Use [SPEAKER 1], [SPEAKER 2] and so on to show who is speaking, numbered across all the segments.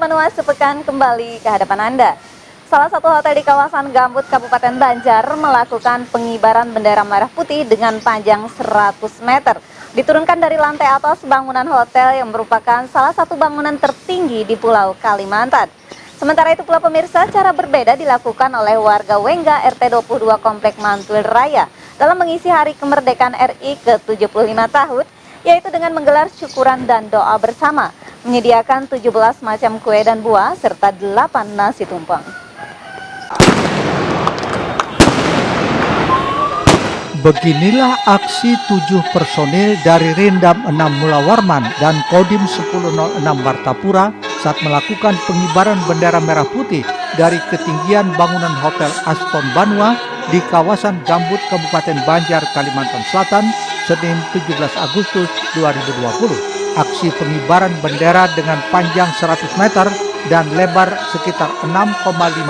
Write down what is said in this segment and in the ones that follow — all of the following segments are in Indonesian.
[SPEAKER 1] Banua sepekan kembali ke hadapan Anda. Salah satu hotel di kawasan Gambut, Kabupaten Banjar melakukan pengibaran bendera merah putih dengan panjang 100 meter. Diturunkan dari lantai atas bangunan hotel yang merupakan salah satu bangunan tertinggi di Pulau Kalimantan. Sementara itu pula pemirsa, cara berbeda dilakukan oleh warga Wengga RT 22 Komplek Mantuil Raya dalam mengisi Hari Kemerdekaan RI ke-75 tahun, yaitu dengan menggelar syukuran dan doa bersama, menyediakan 17 macam kue dan buah, serta 8 nasi tumpeng.
[SPEAKER 2] Beginilah aksi 7 personil dari Rendam 6 Mulawarman dan Kodim 1006 Martapura saat melakukan pengibaran bendera merah putih dari ketinggian bangunan Hotel Aston Banua di kawasan Gambut, Kabupaten Banjar, Kalimantan Selatan, Senin 17 Agustus 2020. Aksi pengibaran bendera dengan panjang 100 meter dan lebar sekitar 6,5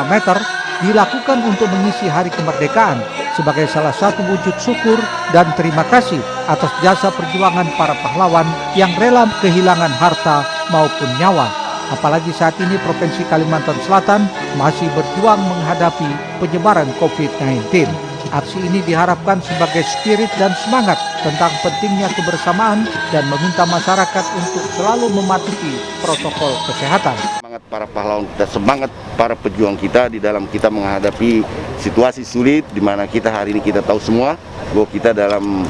[SPEAKER 2] meter dilakukan untuk mengisi Hari Kemerdekaan sebagai salah satu wujud syukur dan terima kasih atas jasa perjuangan para pahlawan yang rela kehilangan harta maupun nyawa. Apalagi saat ini Provinsi Kalimantan Selatan masih berjuang menghadapi penyebaran COVID-19. Aksi ini diharapkan sebagai spirit dan semangat tentang pentingnya kebersamaan dan meminta masyarakat untuk selalu mematuhi protokol kesehatan.
[SPEAKER 3] Semangat para pahlawan kita, semangat para pejuang kita di dalam kita menghadapi situasi sulit di mana kita hari ini kita tahu semua bahwa kita dalam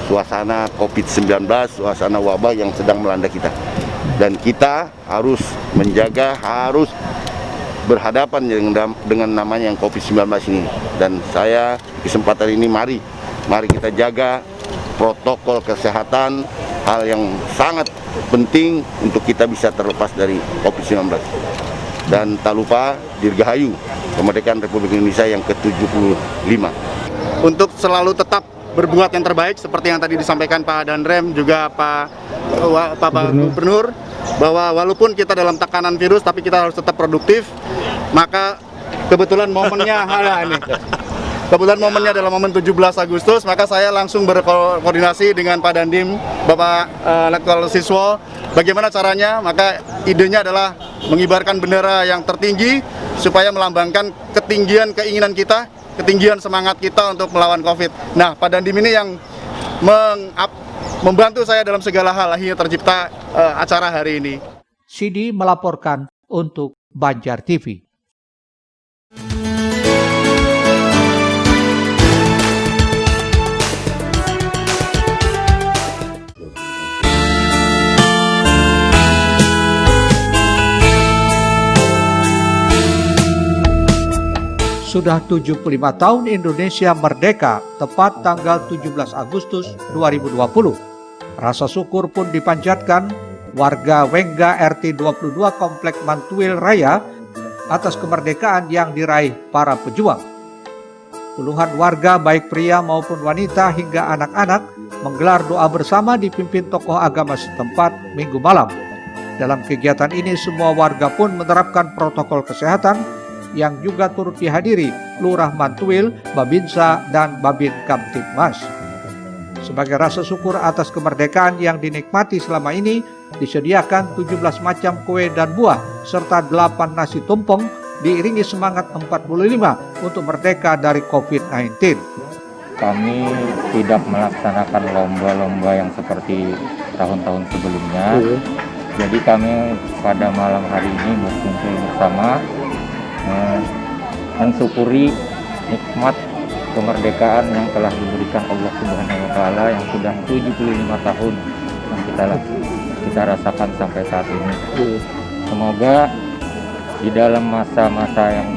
[SPEAKER 3] suasana COVID-19, suasana wabah yang sedang melanda kita. Dan kita harus menjaga, harus berhadapan dengan namanya yang COVID-19 ini. Dan saya kesempatan ini mari kita jaga protokol kesehatan, hal yang sangat penting untuk kita bisa terlepas dari COVID-19. Dan tak lupa Dirgahayu Kemerdekaan Republik Indonesia yang ke-75.
[SPEAKER 4] Untuk selalu tetap berbuat yang terbaik seperti yang tadi disampaikan Pak Danrem juga Pak Gubernur, bahwa walaupun kita dalam tekanan virus tapi kita harus tetap produktif. Maka kebetulan momennya adalah momen 17 Agustus, maka saya langsung berkoordinasi dengan Pak Dandim, Bapak Letkol Siswo, bagaimana caranya. Maka idenya adalah mengibarkan bendera yang tertinggi supaya melambangkan ketinggian keinginan kita, ketinggian semangat kita untuk melawan COVID. Nah, Pak Dandim ini yang membantu saya dalam segala hal, akhirnya tercipta acara hari ini.
[SPEAKER 2] Sidi melaporkan untuk Banjar TV. Sudah 75 tahun Indonesia merdeka, tepat tanggal 17 Agustus 2020. Rasa syukur pun dipanjatkan warga Wengga RT 22 Komplek Mantuil Raya atas kemerdekaan yang diraih para pejuang. Puluhan warga baik pria maupun wanita hingga anak-anak menggelar doa bersama dipimpin tokoh agama setempat Minggu malam. Dalam kegiatan ini semua warga pun menerapkan protokol kesehatan yang juga turut dihadiri Lurah Mantuil, Babinsa, dan Babin Kamtibmas. Sebagai rasa syukur atas kemerdekaan yang dinikmati selama ini, disediakan 17 macam kue dan buah, serta 8 nasi tumpeng, diiringi semangat 45 untuk merdeka dari COVID-19.
[SPEAKER 5] Kami tidak melaksanakan lomba-lomba yang seperti tahun-tahun sebelumnya. Jadi kami pada malam hari ini berkumpul bersama, mensyukuri nikmat kemerdekaan yang telah diberikan Allah Subhanahu wa Ta'ala yang sudah 75 tahun yang kita rasakan sampai saat ini. Semoga di dalam masa-masa yang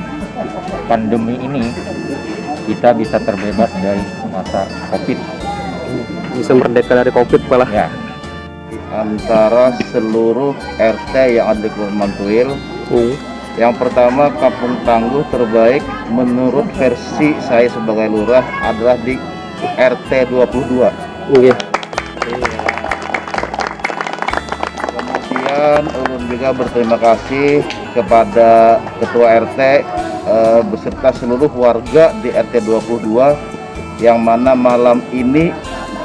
[SPEAKER 5] pandemi ini kita bisa terbebas dari masa COVID.
[SPEAKER 6] Bisa merdeka dari COVID malah.
[SPEAKER 5] Ya.
[SPEAKER 3] Antara seluruh RT yang ada di Kabupaten Mantuil. Yang pertama, Kampung Tangguh terbaik menurut versi saya sebagai lurah adalah di RT 22. Kemudian ulun juga berterima kasih kepada Ketua RT beserta seluruh warga di RT 22 yang mana malam ini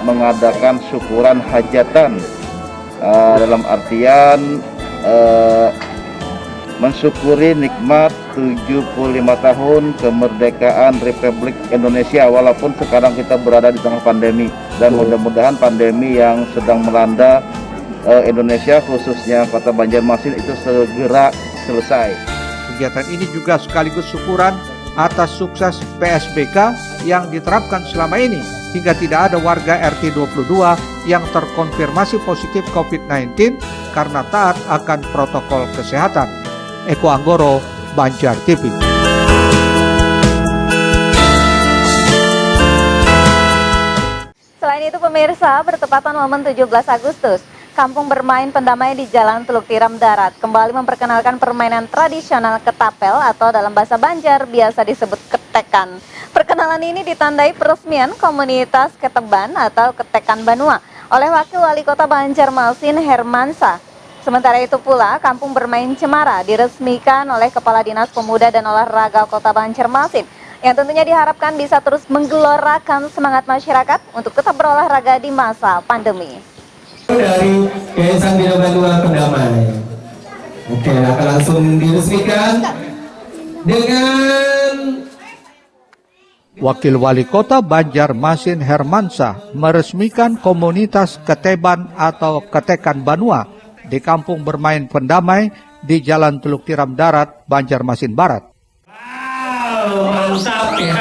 [SPEAKER 3] mengadakan syukuran hajatan dalam artian mensyukuri nikmat 75 tahun kemerdekaan Republik Indonesia walaupun sekarang kita berada di tengah pandemi, dan mudah-mudahan pandemi yang sedang melanda Indonesia khususnya Kota Banjarmasin itu segera selesai.
[SPEAKER 2] Kegiatan ini juga sekaligus syukuran atas sukses PSBK yang diterapkan selama ini hingga tidak ada warga RT 22 yang terkonfirmasi positif COVID-19 karena taat akan protokol kesehatan. Eko Anggoro, Banjar TV.
[SPEAKER 1] Selain itu pemirsa, bertepatan momen 17 Agustus, Kampung Bermain Pendamai di Jalan Teluk Tiram Darat kembali memperkenalkan permainan tradisional ketapel atau dalam bahasa Banjar biasa disebut ketekan. Perkenalan ini ditandai peresmian komunitas keteban atau ketekan Banua oleh Wakil Wali Kota Banjarmasin Hermansyah. Sementara itu pula, Kampung Bermain Cemara diresmikan oleh Kepala Dinas Pemuda dan Olahraga Kota Banjarmasin, yang tentunya diharapkan bisa terus menggelorakan semangat masyarakat untuk tetap berolahraga di masa pandemi.
[SPEAKER 7] Dari Yayasan Bina Banua Pendamai. Oke, akan langsung diresmikan dengan
[SPEAKER 2] Wakil Wali Kota Banjarmasin Hermansyah meresmikan komunitas keteban atau ketekan Banua di Kampung Bermain Pendamai di Jalan Teluk Tiram Darat, Banjarmasin Barat.
[SPEAKER 7] wow, mantap ya.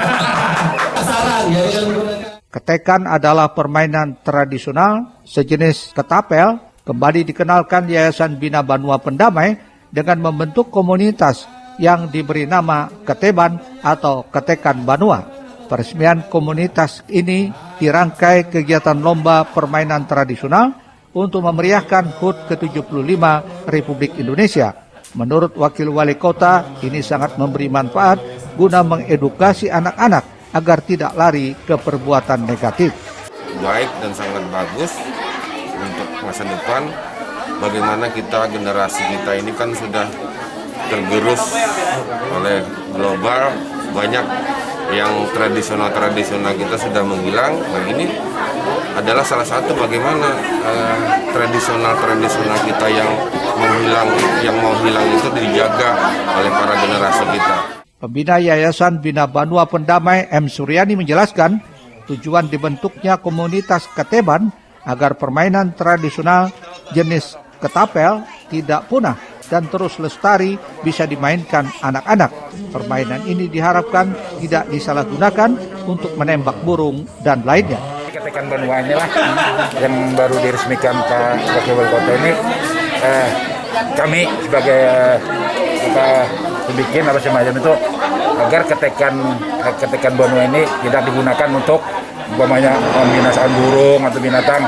[SPEAKER 7] Pasaran ya dengan menggunakan
[SPEAKER 2] Ketekan adalah permainan tradisional sejenis ketapel, kembali dikenalkan Yayasan Bina Banua Pendamai dengan membentuk komunitas yang diberi nama Keteban atau Ketekan Banua. Peresmian komunitas ini dirangkai kegiatan lomba permainan tradisional untuk memeriahkan HUT ke-75 Republik Indonesia. Menurut Wakil Wali Kota, ini sangat memberi manfaat guna mengedukasi anak-anak agar tidak lari ke perbuatan negatif.
[SPEAKER 8] Baik dan sangat bagus untuk masa depan. Bagaimana generasi kita ini kan sudah tergerus oleh global, banyak yang tradisional kita sudah menghilang. Nah, ini adalah salah satu bagaimana tradisional kita yang mau hilang itu dijaga oleh para generasi kita.
[SPEAKER 2] Pembina Yayasan Bina Banua Pendamai M. Suryani menjelaskan tujuan dibentuknya komunitas keteban agar permainan tradisional jenis ketapel tidak punah dan terus lestari bisa dimainkan anak-anak. Permainan ini diharapkan tidak disalahgunakan untuk menembak burung dan lainnya.
[SPEAKER 5] Ketekan Banua inilah yang baru diresmikan Pak Wakil Wali Kota ini. Kami sebagai pembikin semacam itu agar ketekan Banua ini tidak digunakan untuk pembinasaan burung atau binatang.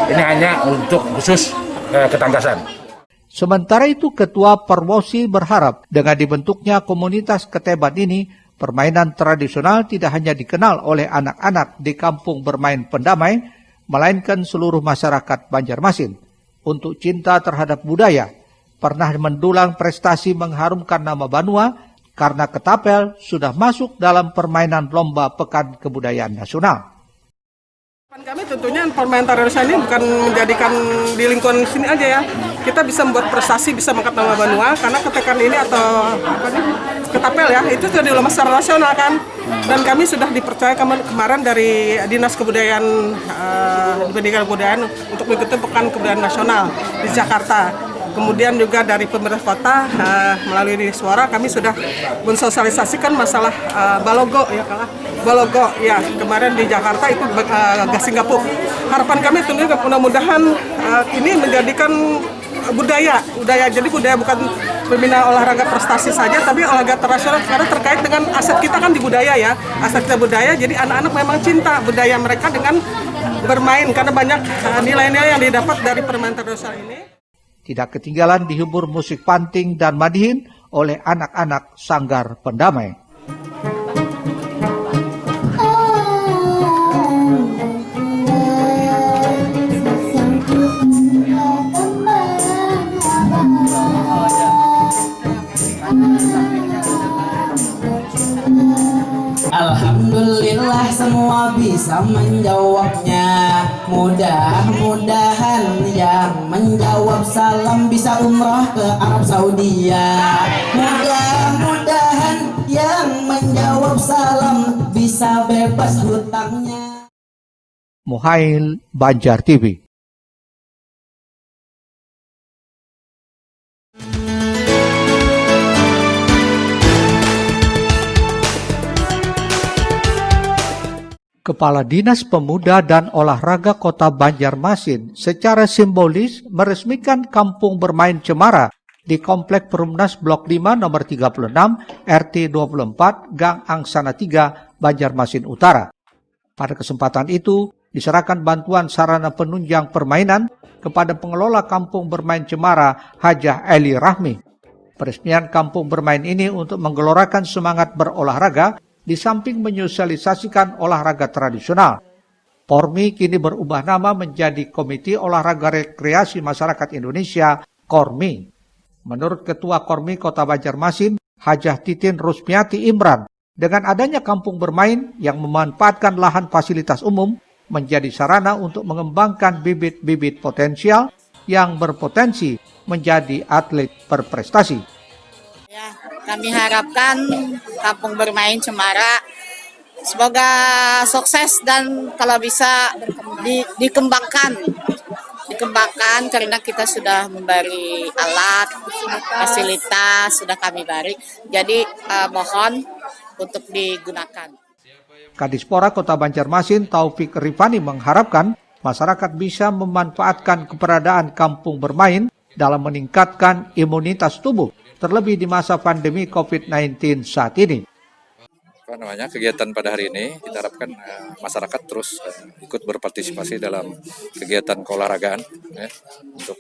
[SPEAKER 5] Ini hanya untuk khusus ketangkasan.
[SPEAKER 2] Sementara itu, Ketua Perwosi berharap dengan dibentuknya komunitas keteban ini, permainan tradisional tidak hanya dikenal oleh anak-anak di Kampung Bermain Pendamai, melainkan seluruh masyarakat Banjarmasin. Untuk cinta terhadap budaya, pernah mendulang prestasi mengharumkan nama Banua karena ketapel sudah masuk dalam permainan lomba Pekan Kebudayaan Nasional.
[SPEAKER 9] Kami tentunya permainan tradisional ini bukan menjadikan di lingkungan sini aja ya. Kita bisa membuat prestasi, bisa mengangkat nama Banua karena ketekan ini atau ketapel ya, itu sudah dilomba secara nasional kan. Dan kami sudah dipercaya kemarin dari Dinas Kebudayaan Pendidikan Kebudayaan untuk mengikuti Pekan Kebudayaan Nasional di Jakarta. Kemudian juga dari pemerintah kota melalui di Suara kami sudah mensosialisasikan masalah balogo ya kalah. Balogo ya kemarin di Jakarta itu Gasinggapuk. Harapan kami tentunya mudah-mudahan ini menjadikan budaya. Jadi budaya bukan pembina olahraga prestasi saja, tapi olahraga tradisional karena terkait dengan aset kita kan di budaya ya. Aset kita budaya, jadi anak-anak memang cinta budaya mereka dengan bermain karena banyak nilai-nilai yang didapat dari permainan tradisional ini.
[SPEAKER 2] Tidak ketinggalan dihibur musik panting dan madihin oleh anak-anak Sanggar Pendamai.
[SPEAKER 7] Alhamdulillah.
[SPEAKER 10] Alhamdulillah semua bisa menjawabnya. Mudah-mudahan yang menjawab salam bisa umrah ke Arab Saudi ya. Mudah-mudahan yang menjawab salam bisa bebas hutangnya.
[SPEAKER 2] Muhail, Banjar TV. Kepala Dinas Pemuda dan Olahraga Kota Banjarmasin secara simbolis meresmikan kampung bermain Cemara di Komplek Perumnas Blok 5 nomor 36 RT 24 Gang Angsana 3 Banjarmasin Utara. Pada kesempatan itu diserahkan bantuan sarana penunjang permainan kepada pengelola kampung bermain Cemara Hajah Eli Rahmi. Peresmian kampung bermain ini untuk menggelorakan semangat berolahraga di samping menyosialisasikan olahraga tradisional. Pormi kini berubah nama menjadi Komite Olahraga Rekreasi Masyarakat Indonesia (KORMI). Menurut Ketua KORMI Kota Banjarmasin, Hajah Titin Rusmiati Imran, dengan adanya kampung bermain yang memanfaatkan lahan fasilitas umum menjadi sarana untuk mengembangkan bibit-bibit potensial yang berpotensi menjadi atlet berprestasi.
[SPEAKER 11] Ya, kami harapkan kampung bermain Cemara semoga sukses dan kalau bisa dikembangkan karena kita sudah memberi alat, fasilitas sudah kami beri. Jadi mohon untuk digunakan.
[SPEAKER 2] Kadispora Kota Banjarmasin Taufik Rifani mengharapkan masyarakat bisa memanfaatkan keberadaan kampung bermain dalam meningkatkan imunitas tubuh, terlebih di masa pandemi COVID-19 saat ini.
[SPEAKER 12] Kegiatan pada hari ini kita harapkan masyarakat terus ikut berpartisipasi dalam kegiatan keolahragaan ya, untuk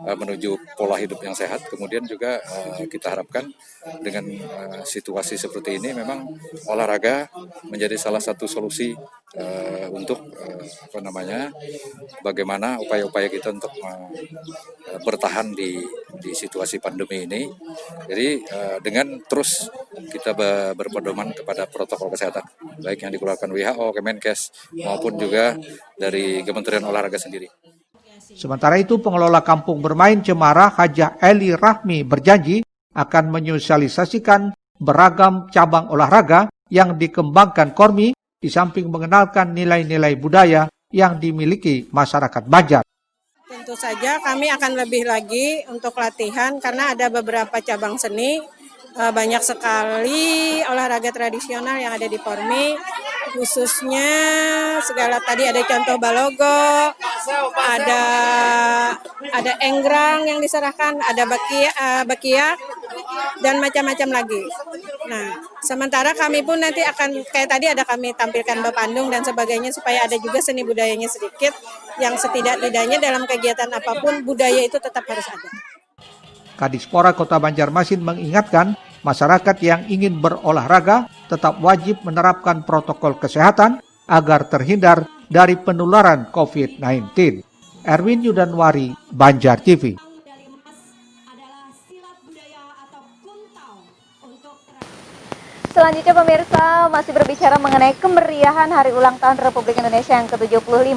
[SPEAKER 12] menuju pola hidup yang sehat. Kemudian juga kita harapkan dengan situasi seperti ini memang olahraga menjadi salah satu solusi untuk bagaimana upaya-upaya kita untuk bertahan di situasi pandemi ini. Jadi dengan terus kita berpedoman kepada protokol kesehatan, baik yang dikeluarkan WHO, Kemenkes, maupun juga dari Kementerian Olahraga sendiri.
[SPEAKER 2] Sementara itu, pengelola kampung bermain Cemara Hajah Eli Rahmi berjanji akan menyosialisasikan beragam cabang olahraga yang dikembangkan KORMI di samping mengenalkan nilai-nilai budaya yang dimiliki masyarakat Banjar.
[SPEAKER 13] Tentu saja kami akan lebih lagi untuk latihan karena ada beberapa cabang seni. Banyak sekali olahraga tradisional yang ada di KORMI, khususnya segala tadi ada contoh balogo, ada enggrang yang diserahkan, ada bakiak dan macam-macam lagi. Nah, sementara kami pun nanti akan kayak tadi ada kami tampilkan bepandung dan sebagainya supaya ada juga seni budayanya sedikit yang setidak-tidaknya dalam kegiatan apapun budaya itu tetap harus ada.
[SPEAKER 2] Kadispora Kota Banjarmasin mengingatkan masyarakat yang ingin berolahraga tetap wajib menerapkan protokol kesehatan agar terhindar dari penularan COVID-19. Erwin Yudanwari, Banjar TV.
[SPEAKER 1] Selanjutnya pemirsa, masih berbicara mengenai kemeriahan Hari Ulang Tahun Republik Indonesia yang ke-75,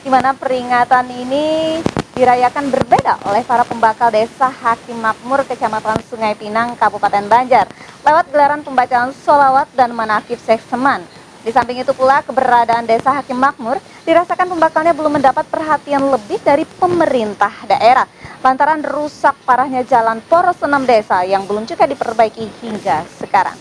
[SPEAKER 1] di mana peringatan ini dirayakan berbeda oleh para pembakal desa Hakim Makmur, Kecamatan Sungai Pinang, Kabupaten Banjar, lewat gelaran pembacaan sholawat dan manakib Syekh Seman. Di samping itu pula, keberadaan desa Hakim Makmur dirasakan pembakalnya belum mendapat perhatian lebih dari pemerintah daerah, lantaran rusak parahnya jalan poros 6 desa yang belum juga diperbaiki hingga sekarang.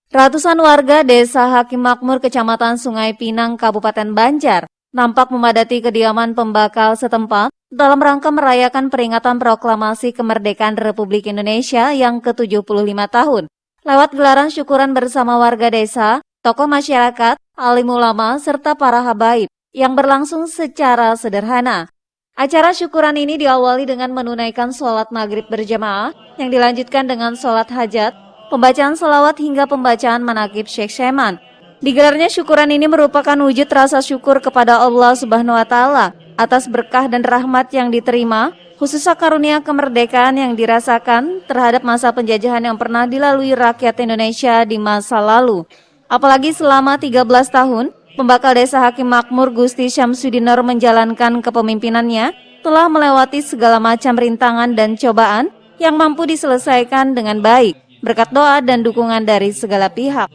[SPEAKER 1] Ratusan warga desa Hakim Makmur, Kecamatan Sungai Pinang, Kabupaten Banjar, nampak memadati kediaman pembakal setempat dalam rangka merayakan peringatan proklamasi kemerdekaan Republik Indonesia yang ke-75 tahun. Lewat gelaran syukuran bersama warga desa, tokoh masyarakat, alim ulama, serta para habaib yang berlangsung secara sederhana. Acara syukuran ini diawali dengan menunaikan sholat maghrib berjamaah yang dilanjutkan dengan sholat hajat, pembacaan selawat hingga pembacaan manakib Syekh Seman. Digelarnya syukuran ini merupakan wujud rasa syukur kepada Allah Subhanahu wa Ta'ala atas berkah dan rahmat yang diterima, khususnya karunia kemerdekaan yang dirasakan terhadap masa penjajahan yang pernah dilalui rakyat Indonesia di masa lalu. Apalagi selama 13 tahun, pembakal Desa Hakim Makmur Gusti Syamsudinor menjalankan kepemimpinannya telah melewati segala macam rintangan dan cobaan yang mampu diselesaikan dengan baik, berkat doa dan dukungan dari segala pihak.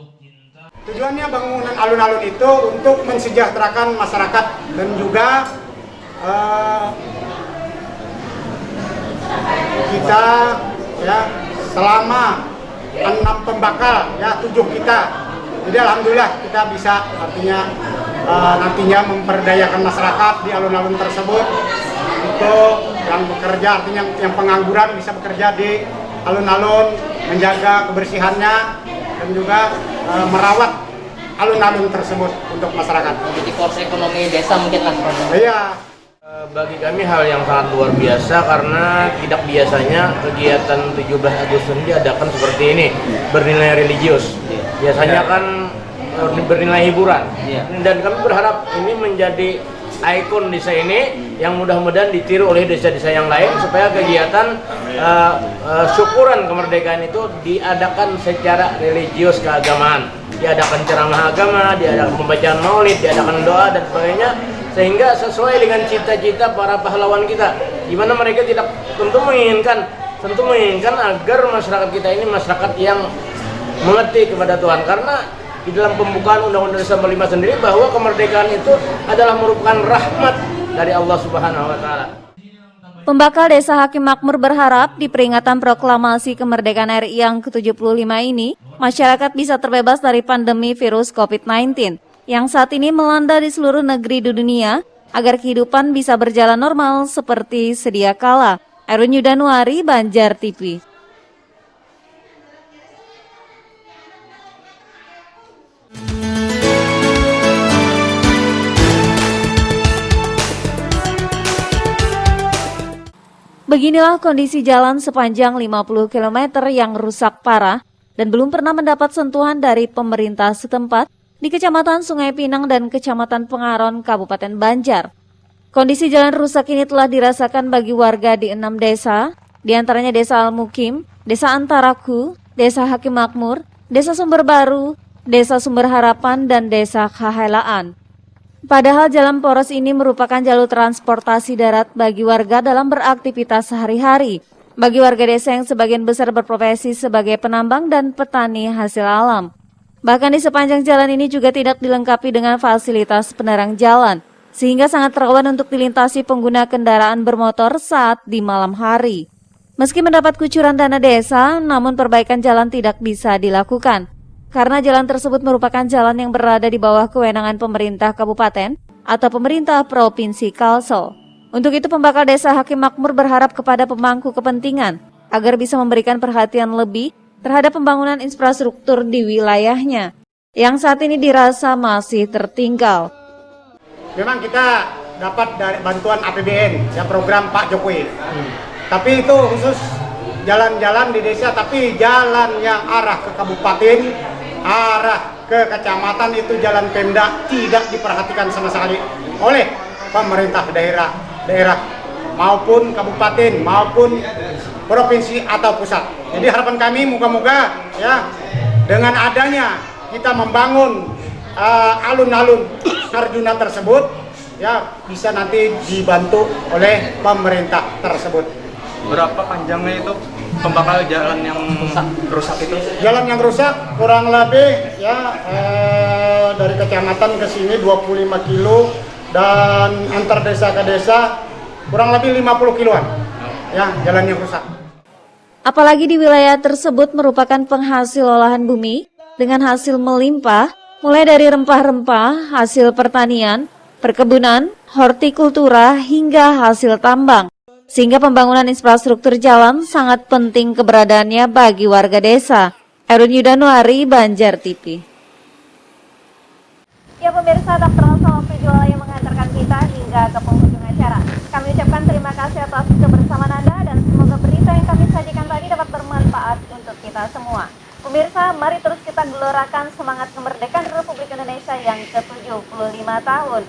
[SPEAKER 14] Tujuannya bangunan alun-alun itu untuk mensejahterakan masyarakat dan juga kita ya selama 6 pembakal ya 7 kita. Jadi alhamdulillah kita bisa artinya nantinya memperdayakan masyarakat di alun-alun tersebut untuk yang bekerja artinya yang pengangguran bisa bekerja di alun-alun, menjaga kebersihannya dan juga merawat alun-alun tersebut untuk masyarakat.
[SPEAKER 15] Jadi course ekonomi desa mungkin lah.
[SPEAKER 14] Iya.
[SPEAKER 15] Bagi kami hal yang sangat luar biasa karena tidak biasanya kegiatan 17 Agustus diadakan seperti ini, bernilai religius. Biasanya kan bernilai hiburan. Dan kami berharap ini menjadi ikon desa ini yang mudah-mudahan ditiru oleh desa-desa yang lain supaya kegiatan syukuran kemerdekaan itu diadakan secara religius keagamaan, diadakan ceramah agama, diadakan pembacaan maulid, diadakan doa dan sebagainya, sehingga sesuai dengan cita-cita para pahlawan kita, di mana mereka tidak tentu menginginkan agar masyarakat kita ini masyarakat yang mengerti kepada Tuhan, karena di dalam pembukaan Undang-Undang Dasar 45 sendiri bahwa kemerdekaan itu adalah merupakan rahmat dari Allah Subhanahu wa taala.
[SPEAKER 1] Pembakal Desa Hakim Makmur berharap di peringatan proklamasi kemerdekaan RI yang ke-75 ini, masyarakat bisa terbebas dari pandemi virus COVID-19 yang saat ini melanda di seluruh negeri di dunia agar kehidupan bisa berjalan normal seperti sedia kala. Erwin Yudanuari, Banjar TV. Beginilah kondisi jalan sepanjang 50 km yang rusak parah dan belum pernah mendapat sentuhan dari pemerintah setempat di Kecamatan Sungai Pinang dan Kecamatan Pengaron, Kabupaten Banjar. Kondisi jalan rusak ini telah dirasakan bagi warga di 6 desa, diantaranya Desa Al-Mukim, Desa Antaraku, Desa Hakim Makmur, Desa Sumber Baru, Desa Sumber Harapan, dan Desa Kahelaan. Padahal jalan poros ini merupakan jalur transportasi darat bagi warga dalam beraktivitas sehari-hari. Bagi warga desa yang sebagian besar berprofesi sebagai penambang dan petani hasil alam. Bahkan di sepanjang jalan ini juga tidak dilengkapi dengan fasilitas penerang jalan, sehingga sangat rawan untuk dilintasi pengguna kendaraan bermotor saat di malam hari. Meski mendapat kucuran dana desa, namun perbaikan jalan tidak bisa dilakukan. Karena jalan tersebut merupakan jalan yang berada di bawah kewenangan pemerintah kabupaten atau pemerintah provinsi Kalsel. Untuk itu pembakal Desa Hakim Makmur berharap kepada pemangku kepentingan agar bisa memberikan perhatian lebih terhadap pembangunan infrastruktur di wilayahnya yang saat ini dirasa masih tertinggal.
[SPEAKER 14] Memang kita dapat dari bantuan APBN, ya program Pak Jokowi. Tapi itu khusus jalan-jalan di desa, tapi jalan yang arah ke kabupaten, arah ke kecamatan itu jalan Pemda tidak diperhatikan sama sekali oleh pemerintah daerah maupun kabupaten maupun provinsi atau pusat. Jadi harapan kami moga-moga ya dengan adanya kita membangun alun-alun Arjuna tersebut ya bisa nanti dibantu oleh pemerintah tersebut.
[SPEAKER 6] Berapa panjangnya itu pembakal jalan yang rusak itu?
[SPEAKER 14] Jalan yang rusak kurang lebih ya dari kecamatan ke sini 25 kilo dan antar desa ke desa kurang lebih 50 kiloan ya jalan yang rusak.
[SPEAKER 1] Apalagi di wilayah tersebut merupakan penghasil olahan bumi dengan hasil melimpah mulai dari rempah-rempah, hasil pertanian, perkebunan, hortikultura hingga hasil tambang. Sehingga pembangunan infrastruktur jalan sangat penting keberadaannya bagi warga desa. Erwin Yudanuari, Banjar TV. Ya pemirsa, tak terasa waktu jual yang mengantarkan kita hingga ke penghujung acara. Kami ucapkan terima kasih atas kebersamaan Anda dan semoga berita yang kami sajikan tadi dapat bermanfaat untuk kita semua. Pemirsa, mari terus kita gelorakan semangat kemerdekaan Republik Indonesia yang ke-75 tahun.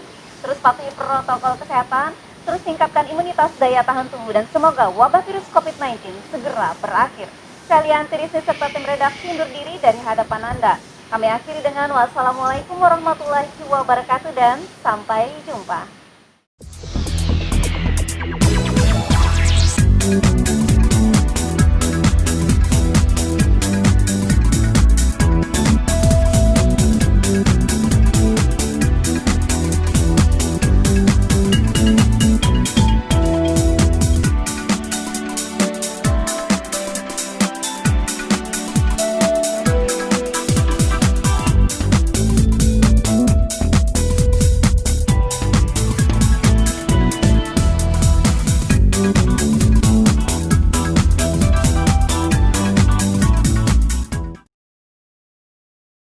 [SPEAKER 1] terus patuhi protokol kesehatan, terus tingkatkan imunitas daya tahan tubuh, dan semoga wabah virus COVID-19 segera berakhir. Saya Lianti Rizky serta tim redaksi undur diri dari hadapan Anda. Kami akhiri dengan wassalamualaikum warahmatullahi wabarakatuh dan sampai jumpa.